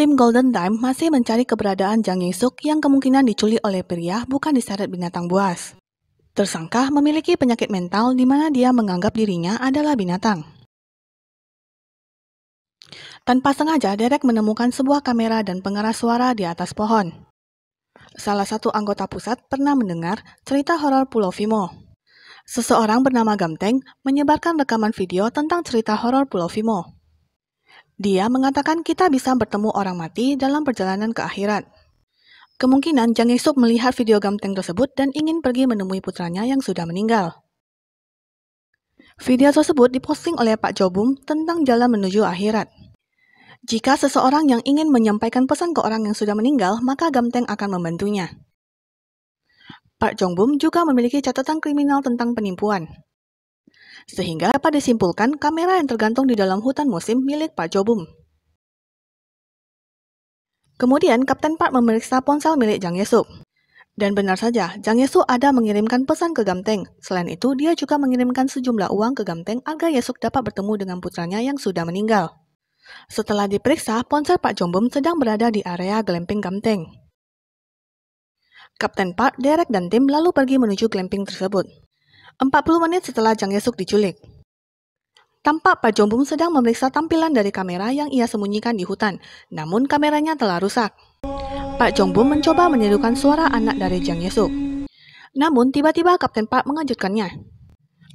Tim Golden Time masih mencari keberadaan Jang Yesuk yang kemungkinan diculik oleh pria bukan diseret binatang buas. Tersangka memiliki penyakit mental di mana dia menganggap dirinya adalah binatang. Tanpa sengaja, Derek menemukan sebuah kamera dan pengeras suara di atas pohon. Salah satu anggota pusat pernah mendengar cerita horor Pulau Vimo. Seseorang bernama Gamteng menyebarkan rekaman video tentang cerita horor Pulau Vimo. Dia mengatakan kita bisa bertemu orang mati dalam perjalanan ke akhirat. Kemungkinan Jang Yesuk melihat video Gamteng tersebut dan ingin pergi menemui putranya yang sudah meninggal. Video tersebut diposting oleh Pak Jobum tentang jalan menuju akhirat. Jika seseorang yang ingin menyampaikan pesan ke orang yang sudah meninggal, maka Gamteng akan membantunya. Pak Jongbum juga memiliki catatan kriminal tentang penipuan. Sehingga dapat disimpulkan kamera yang tergantung di dalam hutan musim milik Pak Jobum. Kemudian Kapten Park memeriksa ponsel milik Jang Yesuk. Dan benar saja, Jang Yesuk ada mengirimkan pesan ke Gamteng. Selain itu, dia juga mengirimkan sejumlah uang ke Gamteng agar Yesuk dapat bertemu dengan putranya yang sudah meninggal. Setelah diperiksa, ponsel Pak Jongbum sedang berada di area glamping Gamteng. Kapten Park, Derek, dan tim lalu pergi menuju glamping tersebut. 40 menit setelah Jang Yesuk diculik. Tampak Pak Jongbum sedang memeriksa tampilan dari kamera yang ia sembunyikan di hutan, namun kameranya telah rusak. Pak Jongbum mencoba menirukan suara anak dari Jang Yesuk. Namun tiba-tiba Kapten Park mengejutkannya.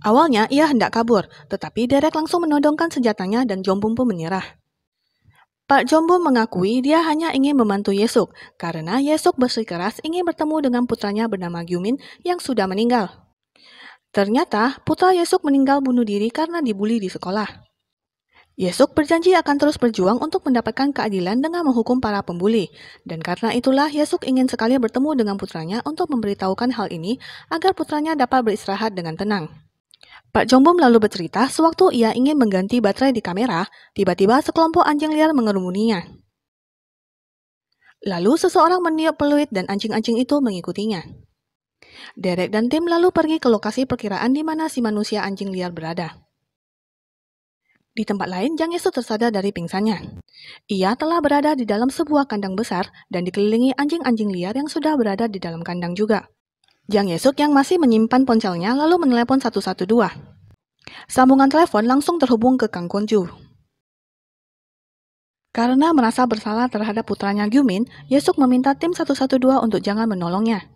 Awalnya ia hendak kabur, tetapi Derek langsung menodongkan senjatanya dan Jongbum pun menyerah. Pak Jongbum mengakui dia hanya ingin membantu Yesuk, karena Yesuk bersikeras ingin bertemu dengan putranya bernama Gyumin yang sudah meninggal. Ternyata, putra Yesuk meninggal bunuh diri karena dibully di sekolah. Yesuk berjanji akan terus berjuang untuk mendapatkan keadilan dengan menghukum para pembuli, dan karena itulah Yesuk ingin sekali bertemu dengan putranya untuk memberitahukan hal ini agar putranya dapat beristirahat dengan tenang. Pak Jongbum lalu bercerita sewaktu ia ingin mengganti baterai di kamera, tiba-tiba sekelompok anjing liar mengerumuninya. Lalu seseorang meniup peluit dan anjing-anjing itu mengikutinya. Derek dan tim lalu pergi ke lokasi perkiraan di mana si manusia anjing liar berada. Di tempat lain, Jang Yesuk tersadar dari pingsannya. Ia telah berada di dalam sebuah kandang besar dan dikelilingi anjing-anjing liar yang sudah berada di dalam kandang juga. Jang Yesuk yang masih menyimpan ponselnya lalu menelepon 112. Sambungan telepon langsung terhubung ke Kang Konju. Karena merasa bersalah terhadap putranya Gyumin, Yesuk meminta tim 112 untuk jangan menolongnya.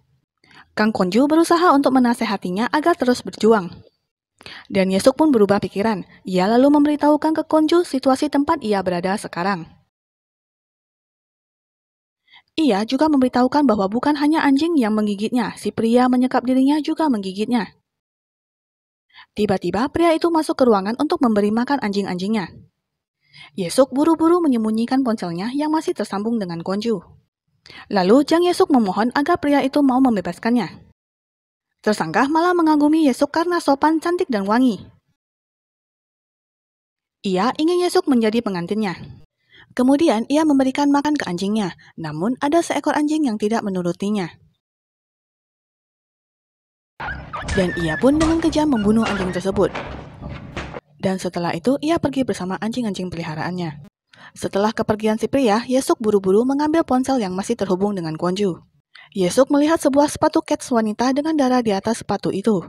Kang Konju berusaha untuk menasehatinya agar terus berjuang. Dan Yesuk pun berubah pikiran. Ia lalu memberitahukan ke Konju situasi tempat ia berada sekarang. Ia juga memberitahukan bahwa bukan hanya anjing yang menggigitnya, si pria menyekap dirinya juga menggigitnya. Tiba-tiba pria itu masuk ke ruangan untuk memberi makan anjing-anjingnya. Yesuk buru-buru menyembunyikan ponselnya yang masih tersambung dengan Konju. Lalu Jang Yesuk memohon agar pria itu mau membebaskannya. Tersangka malah mengagumi Yesuk karena sopan, cantik, dan wangi. Ia ingin Yesuk menjadi pengantinnya. Kemudian ia memberikan makan ke anjingnya, namun ada seekor anjing yang tidak menurutinya. Dan ia pun dengan kejam membunuh anjing tersebut. Dan setelah itu ia pergi bersama anjing-anjing peliharaannya. Setelah kepergian si pria, Yesuk buru-buru mengambil ponsel yang masih terhubung dengan Konju. Yesuk melihat sebuah sepatu kets wanita dengan darah di atas sepatu itu.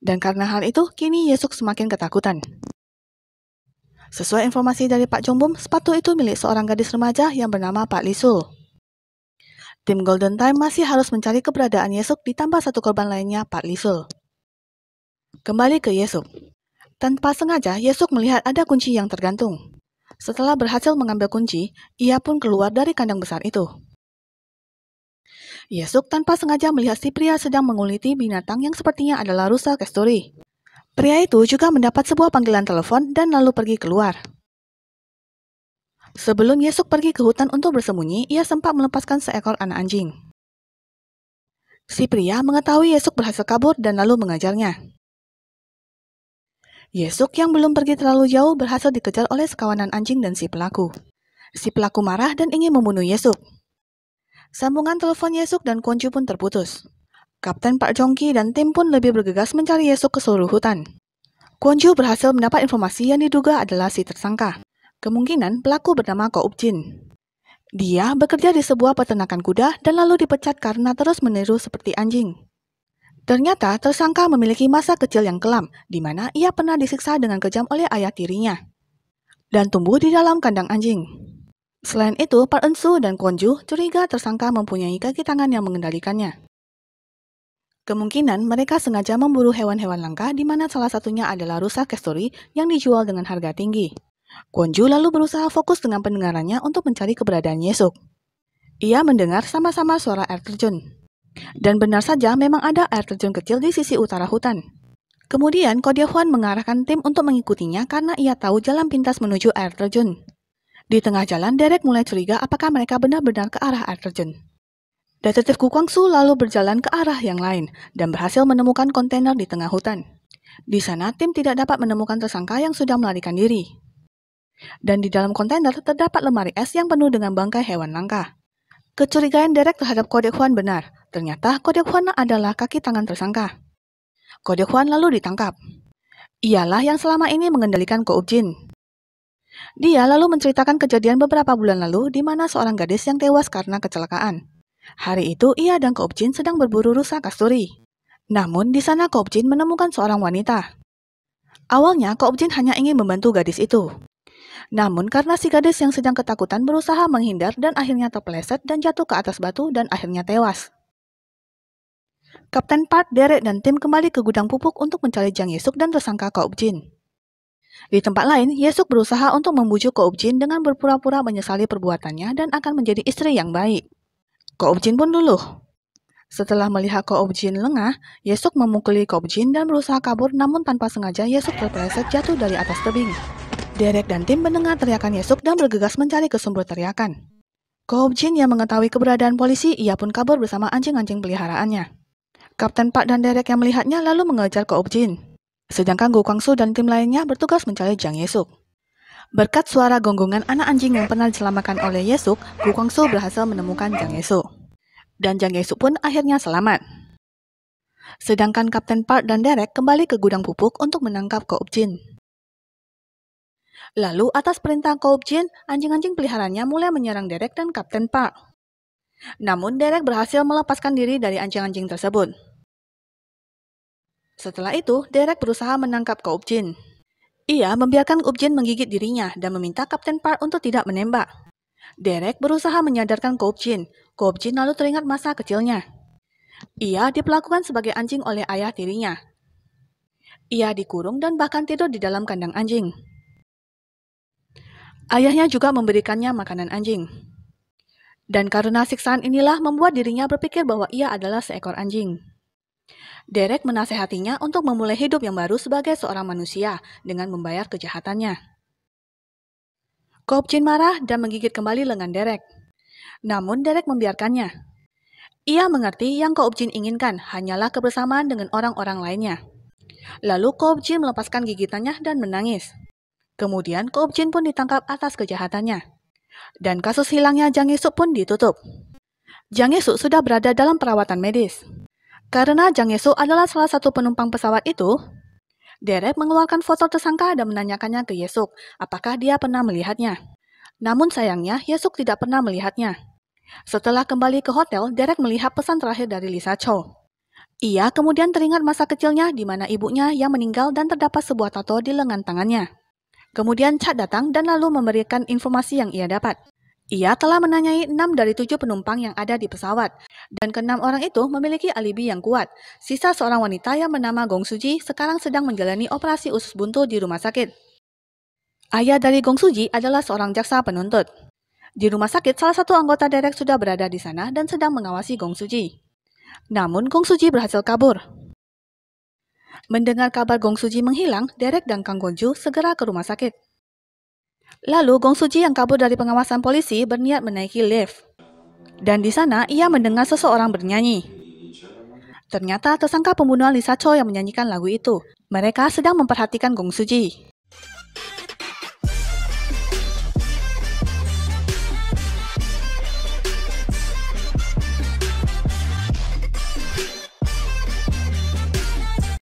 Dan karena hal itu, kini Yesuk semakin ketakutan. Sesuai informasi dari Pak Jongbum, sepatu itu milik seorang gadis remaja yang bernama Pak Lisul. Tim Golden Time masih harus mencari keberadaan Yesuk ditambah satu korban lainnya, Pak Lisul. Kembali ke Yesuk. Tanpa sengaja, Yesuk melihat ada kunci yang tergantung. Setelah berhasil mengambil kunci, ia pun keluar dari kandang besar itu. Yesuk tanpa sengaja melihat si pria sedang menguliti binatang yang sepertinya adalah rusa kasturi. Pria itu juga mendapat sebuah panggilan telepon dan lalu pergi keluar. Sebelum Yesuk pergi ke hutan untuk bersembunyi, ia sempat melepaskan seekor anak anjing. Si pria mengetahui Yesuk berhasil kabur dan lalu mengajarnya. Yesuk yang belum pergi terlalu jauh berhasil dikejar oleh sekawanan anjing dan si pelaku. Si pelaku marah dan ingin membunuh Yesuk. Sambungan telepon Yesuk dan Konju pun terputus. Kapten Park Jong-ki dan tim pun lebih bergegas mencari Yesuk ke seluruh hutan. Konju berhasil mendapat informasi yang diduga adalah si tersangka. Kemungkinan pelaku bernama Ko Up-jin. Dia bekerja di sebuah peternakan kuda dan lalu dipecat karena terus meniru seperti anjing. Ternyata tersangka memiliki masa kecil yang kelam, di mana ia pernah disiksa dengan kejam oleh ayah tirinya dan tumbuh di dalam kandang anjing. Selain itu, Park Eun-soo dan Kwon Joo curiga tersangka mempunyai kaki tangan yang mengendalikannya. Kemungkinan mereka sengaja memburu hewan-hewan langka di mana salah satunya adalah rusa Castori yang dijual dengan harga tinggi. Kwon Joo lalu berusaha fokus dengan pendengarannya untuk mencari keberadaan Yesuk. Ia mendengar sama-sama suara air terjun. Dan benar saja memang ada air terjun kecil di sisi utara hutan. Kemudian Ko Dae-hwan mengarahkan tim untuk mengikutinya karena ia tahu jalan pintas menuju air terjun. Di tengah jalan, Derek mulai curiga apakah mereka benar-benar ke arah air terjun. Detektif Gu Kwang-soo lalu berjalan ke arah yang lain dan berhasil menemukan kontainer di tengah hutan. Di sana, tim tidak dapat menemukan tersangka yang sudah melarikan diri. Dan di dalam kontainer terdapat lemari es yang penuh dengan bangkai hewan langka. Kecurigaan Derek terhadap Ko Dae-hwan benar. Ternyata Ko Dae-hwan adalah kaki tangan tersangka. Ko Dae-hwan lalu ditangkap. Ialah yang selama ini mengendalikan Ko Ub-jin. Dia lalu menceritakan kejadian beberapa bulan lalu di mana seorang gadis yang tewas karena kecelakaan. Hari itu ia dan Ko Ub-jin sedang berburu rusa kasturi. Namun di sana Ko Ub-jin menemukan seorang wanita. Awalnya Ko Ub-jin hanya ingin membantu gadis itu. Namun karena si gadis yang sedang ketakutan berusaha menghindar dan akhirnya terpeleset dan jatuh ke atas batu dan akhirnya tewas. Kapten Park, Derek, dan tim kembali ke gudang pupuk untuk mencari Jang Yesuk dan tersangka Ko Ub-jin. Di tempat lain, Yesuk berusaha untuk membujuk Ko Ub-jin dengan berpura-pura menyesali perbuatannya dan akan menjadi istri yang baik. Ko Ub-jin pun luluh. Setelah melihat Ko Ub-jin lengah, Yesuk memukuli Ko Ub-jin dan berusaha kabur namun tanpa sengaja Yesuk terpeleset jatuh dari atas tebing. Derek dan tim mendengar teriakan Yesuk dan bergegas mencari ke sumber teriakan. Ko Ub-jin yang mengetahui keberadaan polisi, ia pun kabur bersama anjing-anjing peliharaannya. Kapten Park dan Derek yang melihatnya lalu mengejar Ko Ub-jin. Sedangkan Gu Kwang-soo dan tim lainnya bertugas mencari Jang Yesuk. Berkat suara gonggongan anak anjing yang pernah diselamatkan oleh Yesuk, Gu Kwang-soo berhasil menemukan Jang Yesuk. Dan Jang Yesuk pun akhirnya selamat. Sedangkan Kapten Park dan Derek kembali ke gudang pupuk untuk menangkap Ko Ub-jin. Lalu atas perintah Ko Ub-jin, anjing-anjing peliharaannya mulai menyerang Derek dan Kapten Park. Namun Derek berhasil melepaskan diri dari anjing-anjing tersebut. Setelah itu, Derek berusaha menangkap Ko Ub-jin. Ia membiarkan Ub-jin menggigit dirinya dan meminta Kapten Park untuk tidak menembak. Derek berusaha menyadarkan Ko Ub-jin. Ko Ub-jin lalu teringat masa kecilnya. Ia diperlakukan sebagai anjing oleh ayah tirinya. Ia dikurung dan bahkan tidur di dalam kandang anjing. Ayahnya juga memberikannya makanan anjing. Dan karena siksaan inilah membuat dirinya berpikir bahwa ia adalah seekor anjing. Derek menasehatinya untuk memulai hidup yang baru sebagai seorang manusia dengan membayar kejahatannya. Ko Ub-jin marah dan menggigit kembali lengan Derek. Namun Derek membiarkannya. Ia mengerti yang Ko Ub-jin inginkan hanyalah kebersamaan dengan orang-orang lainnya. Lalu Ko Ub-jin melepaskan gigitannya dan menangis. Kemudian Ko Ub-jin pun ditangkap atas kejahatannya. Dan kasus hilangnya Jang Yesuk pun ditutup. Jang Yesuk sudah berada dalam perawatan medis. Karena Jang Yesuk adalah salah satu penumpang pesawat itu, Derek mengeluarkan foto tersangka dan menanyakannya ke Yesuk apakah dia pernah melihatnya. Namun sayangnya Yesuk tidak pernah melihatnya. Setelah kembali ke hotel, Derek melihat pesan terakhir dari Lisa Cho. Ia kemudian teringat masa kecilnya di mana ibunya yang meninggal dan terdapat sebuah tato di lengan tangannya. Kemudian Chad datang dan lalu memberikan informasi yang ia dapat. Ia telah menanyai 6 dari 7 penumpang yang ada di pesawat, dan ke-6 orang itu memiliki alibi yang kuat. Sisa seorang wanita yang bernama Gong Soo-ji sekarang sedang menjalani operasi usus buntu di rumah sakit. Ayah dari Gong Soo-ji adalah seorang jaksa penuntut. Di rumah sakit, salah satu anggota Derek sudah berada di sana dan sedang mengawasi Gong Soo-ji. Namun Gong Soo-ji berhasil kabur. Mendengar kabar Gong Soo-ji menghilang, Derek dan Kang Gon-ju segera ke rumah sakit. Lalu Gong Soo-ji yang kabur dari pengawasan polisi berniat menaiki lift. Dan di sana ia mendengar seseorang bernyanyi. Ternyata tersangka pembunuhan Lisa Cho yang menyanyikan lagu itu. Mereka sedang memperhatikan Gong Soo-ji.